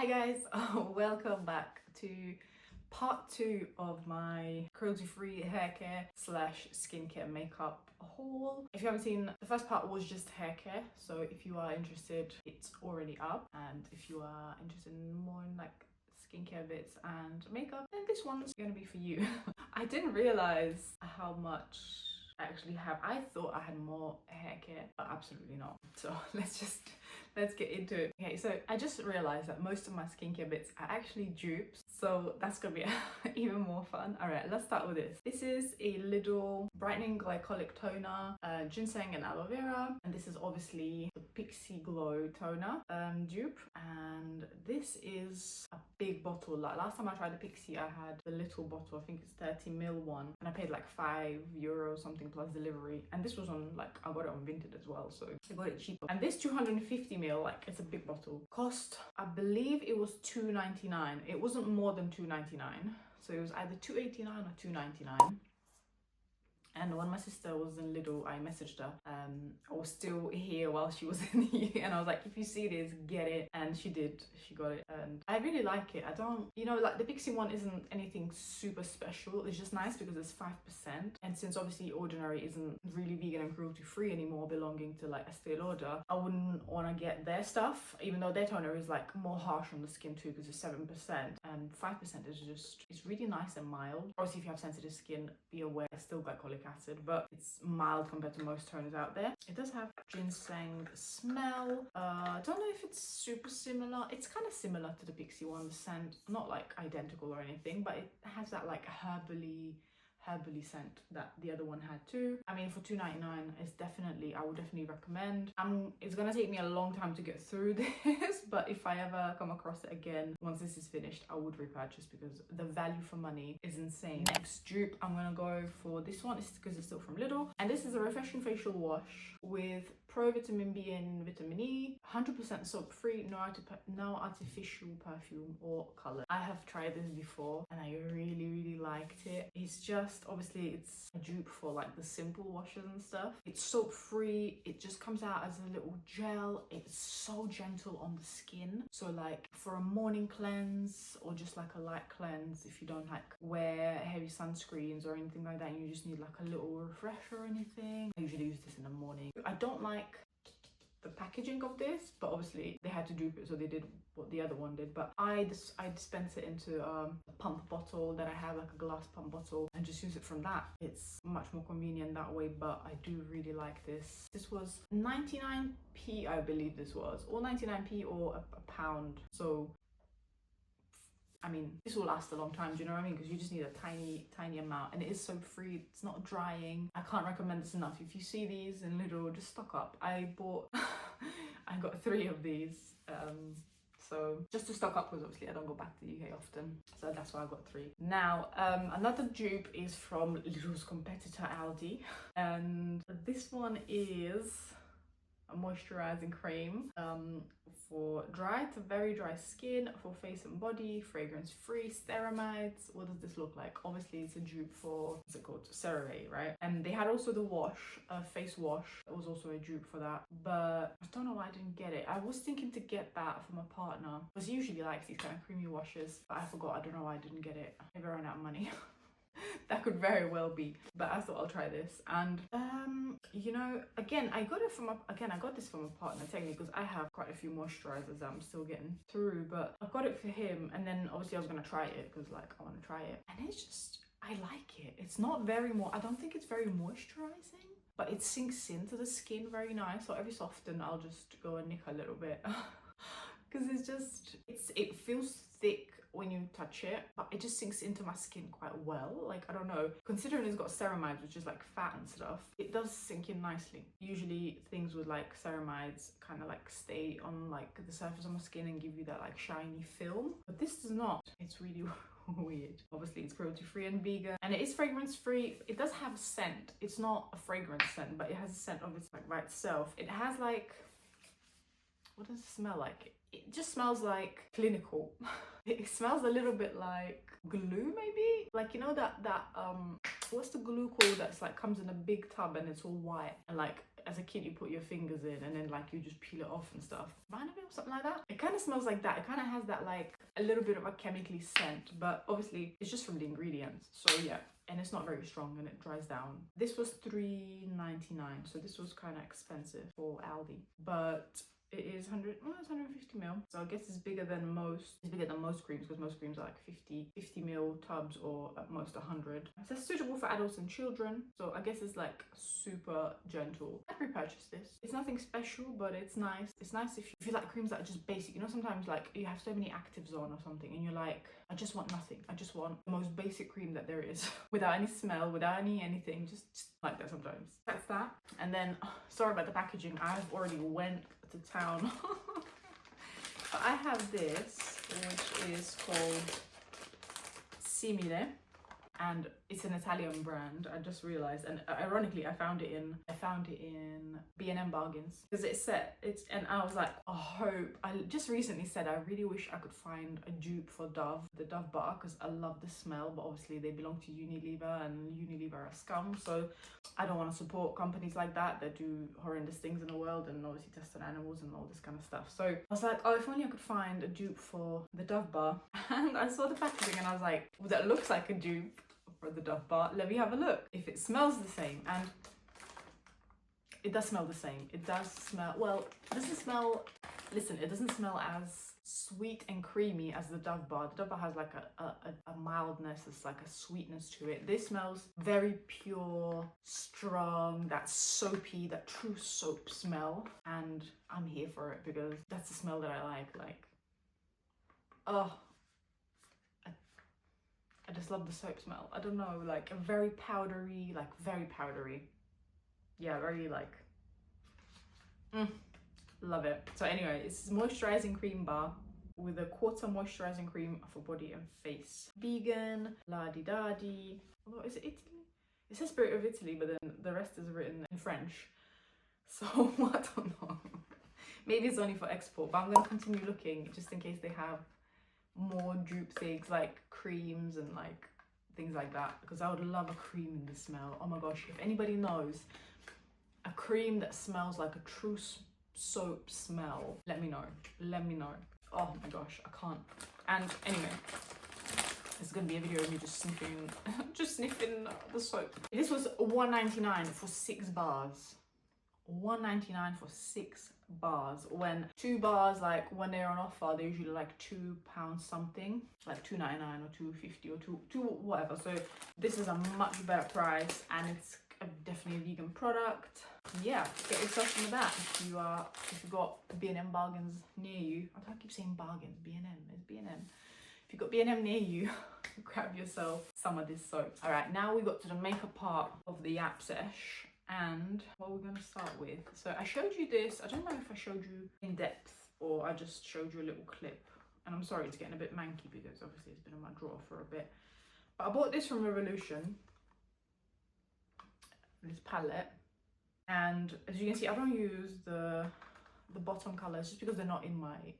Hi guys, welcome back to part 2 of my cruelty-free hair care slash skincare makeup haul. If you haven't seen, the first part was just hair care, so if you are interested, it's already up. And if you are interested in more in like skincare bits and makeup, then this one's gonna be for you. I didn't realize how much I actually have. I thought I had more hair care, but absolutely not. So let's get into it. Okay, so I just realized that most of my skincare bits are actually dupes, so that's gonna be even more fun. All right, let's start with this. This is a Lidl brightening glycolic toner, ginseng and aloe vera, and this is obviously the Pixie Glow toner dupe, and this is a big bottle. Like last time I tried the Pixie, I had the little bottle, I think it's 30ml one, and I paid like €5 something plus delivery, and this was on, like, I got it on Vinted as well, so I got it cheaper. And this 250ml, like, it's a big bottle, cost, I believe it was $2.99. It wasn't more than $2.99, so it was either $2.89 or $2.99. And when my sister was in Lidl, I messaged her. I was still here while she was in here, and I was like, if you see this, get it. And she did. She got it, and I really like it. I don't, you know, like the Pixie one isn't anything super special. It's just nice because it's 5%. And since obviously Ordinary isn't really vegan and cruelty free anymore, belonging to like Estee Lauder, I wouldn't want to get their stuff, even though their toner is like more harsh on the skin too, because it's 7%, and 5% is just, it's really nice and mild. Obviously, if you have sensitive skin, be aware it's still glycolic acid, but it's mild compared to most toners out there. It does have ginseng smell. I don't know if it's super similar. It's kind of similar to the Pixie one, the scent, not like identical or anything, but it has that like herbally scent that the other one had too. I mean, for $2.99, it's definitely, I would definitely recommend. It's gonna take me a long time to get through this, but if I ever come across it again once this is finished, I would repurchase because the value for money is insane. Next dupe, I'm gonna go for this one. It's because it's still from Lidl, and this is a refreshing facial wash with pro vitamin B and vitamin E, 100% soap free, no artificial perfume or color. I have tried this before and I really liked it. It's just, obviously it's a dupe for like the simple washes and stuff. It's soap free. It just comes out as a little gel. It's so gentle on the skin, so like for a morning cleanse or just like a light cleanse, if you don't like wear heavy sunscreens or anything like that, and you just need like a little refresher or anything, I usually use this in the morning. I don't like the packaging of this, but obviously they had to dupe it, so they did what the other one did. But I dispense it into a pump bottle that I have, like a glass pump bottle, and just use it from that. It's much more convenient that way, but I do really like this. This was 99p, I believe this was, or 99p or a pound. So I mean, this will last a long time, do you know what I mean? Because you just need a tiny amount, and it is soap free. It's not drying. I can't recommend this enough. If you see these in Lidl, just stock up. I got 3 of these. So just to stock up, because obviously I don't go back to the UK often, so that's why I got 3. Now, another dupe is from Lidl's competitor Aldi, and this one is a moisturizing cream for dry to very dry skin, for face and body, fragrance free, ceramides. What does this look like? Obviously it's a dupe for, what's it called, CeraVe, right? And they had also the wash, face wash, that was also a dupe for that, but I don't know why I didn't get it. I was thinking to get that for my partner, because he usually likes these kind of creamy washes, but I forgot. I don't know why I didn't get it. Maybe I ran out of money. That could very well be, but I thought I'll try this. And you know, again, I got this from a partner technically, because I have quite a few moisturizers that I'm still getting through, but I got it for him, and then obviously I was gonna try it because like I want to try it, and it's just, I like it. It's not very I don't think it's very moisturizing, but it sinks into the skin very nice. So every so often I'll just go and nick a little bit because it's just, it feels thick when you touch it, but it just sinks into my skin quite well. Like, I don't know, considering it's got ceramides, which is like fat and stuff, it does sink in nicely. Usually things with like ceramides kind of like stay on like the surface of my skin and give you that like shiny film, but this does not. It's really weird. Obviously it's cruelty free and vegan, and it is fragrance free. It does have a scent. It's not a fragrance scent, but it has a scent of its like by itself. It has like, what does it smell like? It just smells like clinical. It smells a little bit like glue, maybe, like, you know, that what's the glue called that's like comes in a big tub and it's all white, and like as a kid you put your fingers in and then like you just peel it off and stuff. Might have been something like that. It kind of smells like that. It kind of has that like a little bit of a chemically scent, but obviously it's just from the ingredients. So yeah, and it's not very strong and it dries down. This was $3.99, so this was kind of expensive for Aldi, but it is 100, well, it's 150 ml. So I guess it's bigger than most creams, because most creams are like 50 ml tubs or at most 100. It says suitable for adults and children. So I guess it's like super gentle. I'd repurchase this. It's nothing special, but it's nice. It's nice if you like creams that are just basic. You know, sometimes like you have so many actives on or something and you're like, I just want nothing. I just want the most basic cream that there is without any smell, without anything, just like that sometimes. That's that. And then, sorry about the packaging. I've already went to town. But I have this, which is called Simile, and it's an Italian brand. I just realized, and ironically, I found it in B&M bargains, because and I was like, I just recently said I really wish I could find a dupe for Dove, the Dove bar, because I love the smell, but obviously they belong to Unilever and Unilever are scum, so I don't want to support companies like that do horrendous things in the world and obviously test on animals and all this kind of stuff. So I was like, oh, if only I could find a dupe for the Dove bar. And I saw the packaging and I was like, well, that looks like a dupe for the Dove bar. Let me have a look if it smells the same. And it does smell the same. It does smell, well, it doesn't smell, listen, it doesn't smell as sweet and creamy as the Dove bar. The Dove bar has like a mildness, it's like a sweetness to it. This smells very pure, strong, that soapy, that true soap smell. And I'm here for it because that's the smell that I like, oh, I just love the soap smell. I don't know, like a very powdery, yeah, very like, love it. So anyway, it's moisturizing cream bar with a quarter moisturizing cream for body and face. Vegan, la-di-da-di. Although, is it Italy? It says Spirit of Italy, but then the rest is written in French. So I don't know. Maybe it's only for export, but I'm gonna continue looking just in case they have more dupe things like creams and like things like that, because I would love a cream in the smell. Oh my gosh, if anybody knows a cream that smells like a true soap smell, let me know. Oh my gosh, I can't. And anyway, it's gonna be a video of me just sniffing the soap. This was $1.99 for 6 bars. $1.99 for 6 bars, when 2 bars, like when they're on offer, they're usually like £2 something, like $2.99 or $2.50 or two whatever. So this is a much better price, and it's definitely a vegan product. Yeah, get yourself some of that if you got B&M bargains near you. I don't keep saying bargains, B&M, it's B&M. If you've got B&M near you, grab yourself some of this soap. All right, now we got to the makeup part of the app sesh. And what we're going to start with, so I showed you this, I don't know if I showed you in depth or I just showed you a little clip, and I'm sorry it's getting a bit manky because obviously it's been in my drawer for a bit, but I bought this from Revolution, this palette, and as you can see I don't use the bottom colours just because they're not in my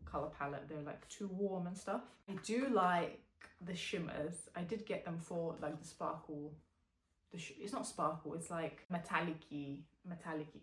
colour palette, they're like too warm and stuff. I do like the shimmers. I did get them for like the sparkle, it's not sparkle, it's like metallic-y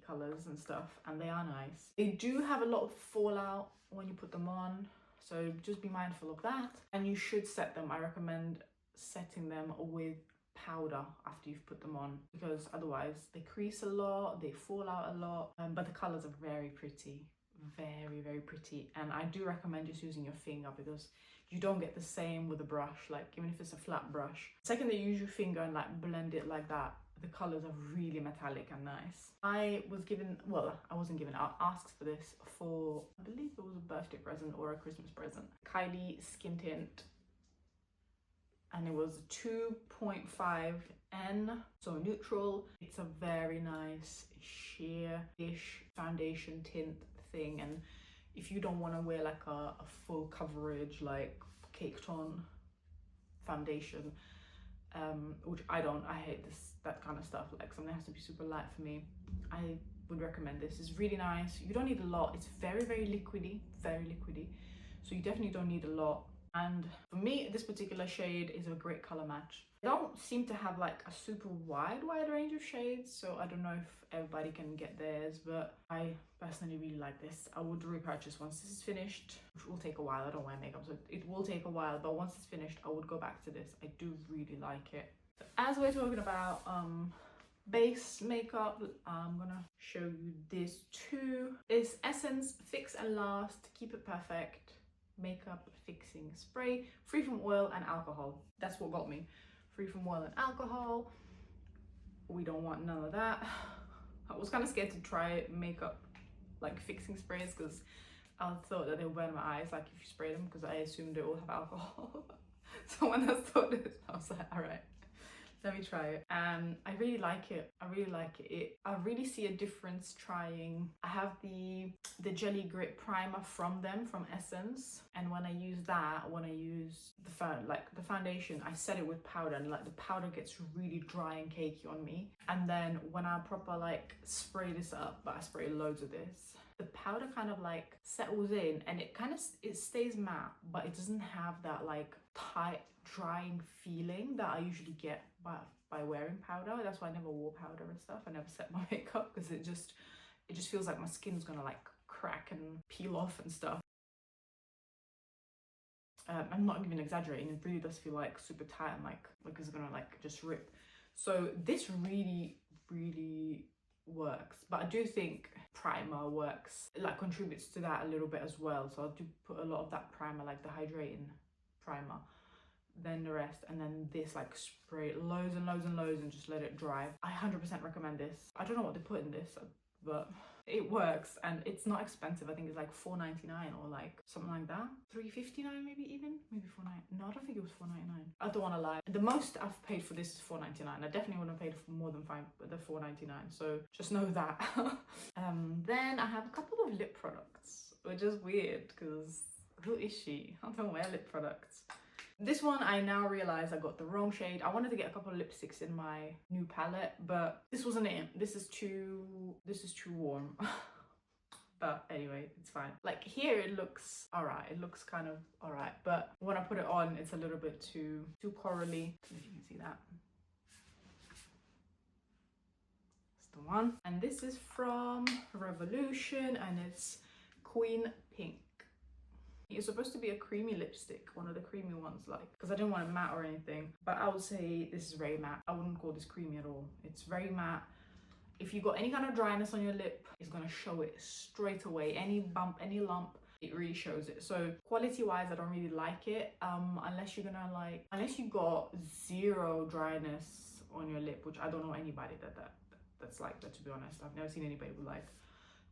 colors and stuff, and they are nice. They do have a lot of fallout when you put them on, so just be mindful of that. And you should set them, I recommend setting them with powder after you've put them on, because otherwise they crease a lot, they fall out a lot, but the colors are very pretty, very pretty. And I do recommend just using your finger because you don't get the same with a brush, like even if it's a flat brush. The second that you use your finger and like blend it like that, the colors are really metallic and nice. I was given, well, I wasn't given, I asked for this for, I believe it was a birthday present or a Christmas present. Kylie Skin Tint, and it was 2.5N, so neutral. It's a very nice sheer-ish foundation tint thing, and if you don't want to wear like a full coverage, like caked on foundation, which I don't, I hate that kind of stuff, like something has to be super light for me, I would recommend this. It's really nice. You don't need a lot. It's very liquidy, so you definitely don't need a lot. And for me, this particular shade is a great color match. They don't seem to have like a super wide range of shades, so I don't know if everybody can get theirs, but I personally really like this. I would repurchase once this is finished, which will take a while. I don't wear makeup, so it will take a while, but once it's finished, I would go back to this. I do really like it. So as we're talking about base makeup, I'm gonna show you this too. It's Essence Fix and Last Keep It Perfect Makeup Fixing Spray, free from oil and alcohol. That's what got me. Free from oil and alcohol. We don't want none of that. I was kind of scared to try makeup like fixing sprays because I thought that they would burn my eyes like if you spray them, because I assumed they all have alcohol. So when I saw this, I was like, all right, let me try it. And I really like it. I really like it. I really see a difference trying. I have the Jelly Grip primer from them, from Essence, and when I use that, when I use the foundation, I set it with powder, and like the powder gets really dry and cakey on me. And then when I proper like spray this up, but I spray loads of this, the powder kind of like settles in, and it stays matte, but it doesn't have that like tight drying feeling that I usually get by wearing powder. That's why I never wore powder and stuff. I never set my makeup because it just feels like my skin's gonna like crack and peel off and stuff. I'm not even exaggerating, it really does feel like super tight and like it's gonna like just rip. So this really works, but I do think primer works, like contributes to that a little bit as well. So I do put a lot of that primer, like the hydrating primer, then the rest, and then this like spray loads and loads and just let it dry. I 100% recommend this. I don't know what they put in this, but it works, and it's not expensive. I think it's like $4.99 or like something like that. $3.59 maybe, even maybe $4.99. No, I don't think it was $4.99. I don't want to lie. The most I've paid for this is $4.99. I definitely wouldn't have paid for more than the $4.99. So just know that. Then I have a couple of lip products, which is weird because who is she? I don't wear lip products. This one, I now realize I got the wrong shade. I wanted to get a couple of lipsticks in my new palette, but this wasn't it. This is too warm. But anyway, it's fine. Like here it looks alright. It looks kind of alright, but when I put it on, it's a little bit too corally. If you can see that. That's the one. And this is from Revolution, and it's Queen Pink. It's supposed to be a creamy lipstick, one of the creamy ones, like, because I didn't want it matte or anything, but I would say this is very matte. I wouldn't call this creamy at all. It's very matte. If you got any kind of dryness on your lip, it's gonna show it straight away. Any bump, any lump, it really shows it. So quality wise, I don't really like it, unless you got zero dryness on your lip, which I don't know anybody that's like that, to be honest. I've never seen anybody with like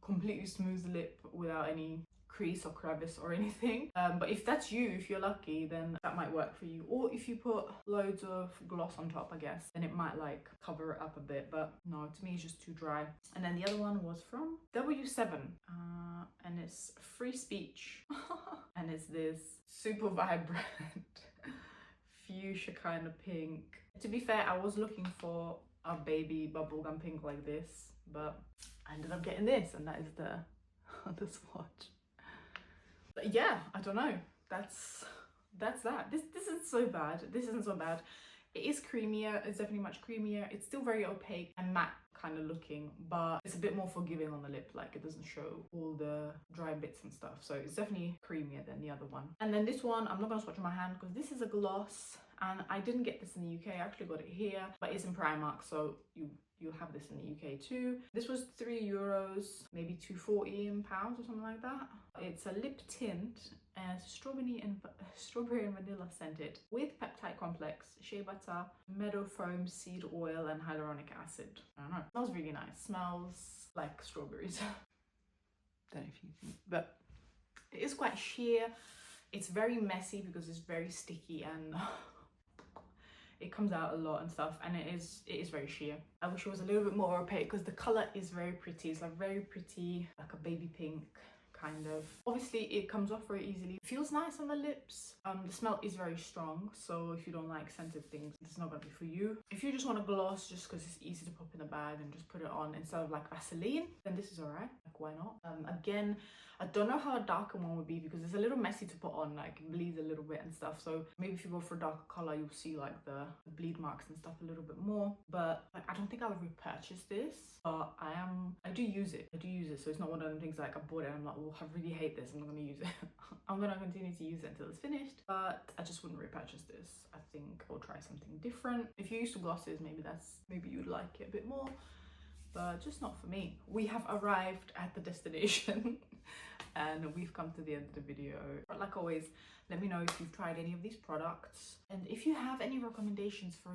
completely smooth lip without any crease or crevice or anything, but if that's you, if you're lucky, then that might work for you. Or if you put loads of gloss on top, I guess, then it might like cover it up a bit, but no, to me it's just too dry. And then the other one was from W7, and it's Free Speech. And it's this super vibrant fuchsia kind of pink. To be fair, I was looking for a baby bubblegum pink like this, but I ended up getting this, and that is the swatch. But yeah, I don't know. That's that. This isn't so bad. This isn't so bad. It is creamier. It's definitely much creamier. It's still very opaque and matte kind of looking, but it's a bit more forgiving on the lip. Like it doesn't show all the dry bits and stuff. So it's definitely creamier than the other one. And then this one, I'm not gonna swatch on my hand because this is a gloss, and I didn't get this in the UK. I actually got it here, but it's in Primark, so you'll have this in the UK too. This was €3, maybe $2.40 in pounds or something like that. It's a lip tint, strawberry and vanilla scented with peptide complex, shea butter, meadow foam, seed oil, and hyaluronic acid. I don't know. It smells really nice. Smells like strawberries. Don't know if you think, but it is quite sheer. It's very messy because it's very sticky and it comes out a lot and stuff, and it is very sheer. I wish it was a little bit more opaque because the color is very pretty. It's like very pretty, like a baby pink kind of. Obviously it comes off very easily. It feels nice on the lips. The smell is very strong, so if you don't like scented things, it's not gonna be for you. If you just want a gloss just because it's easy to pop in the bag and just put it on instead of like Vaseline, then this is alright. Like, why not? Again, I don't know how a darker one would be because it's a little messy to put on, like it bleeds a little bit and stuff. So maybe if you go for a darker color, you'll see like the bleed marks and stuff a little bit more. But like, I don't think I'll repurchase this, but I do use it. So it's not one of them things like I bought it and I'm like, oh, I really hate this, I'm not gonna use it. I'm gonna continue to use it until it's finished, but I just wouldn't repurchase this. I think I'll try something different. If you're used to glosses, maybe you'd like it a bit more, but just not for me. We have arrived at the destination and we've come to the end of the video. But like always, let me know if you've tried any of these products and if you have any recommendations for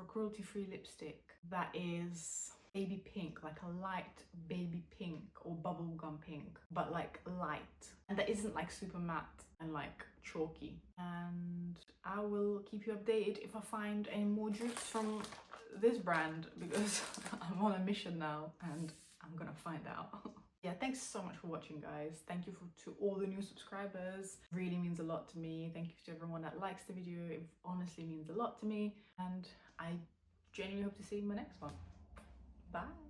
a cruelty-free lipstick that is baby pink, like a light baby pink or bubblegum pink, but like light, and that isn't like super matte and like chalky. And I will keep you updated if I find any more dupes from this brand, because I'm on a mission now and I'm gonna find out. Yeah, thanks so much for watching, guys. Thank you to all the new subscribers. Really means a lot to me. Thank you to everyone that likes the video. It honestly means a lot to me, and I genuinely hope to see you in my next one. Bye.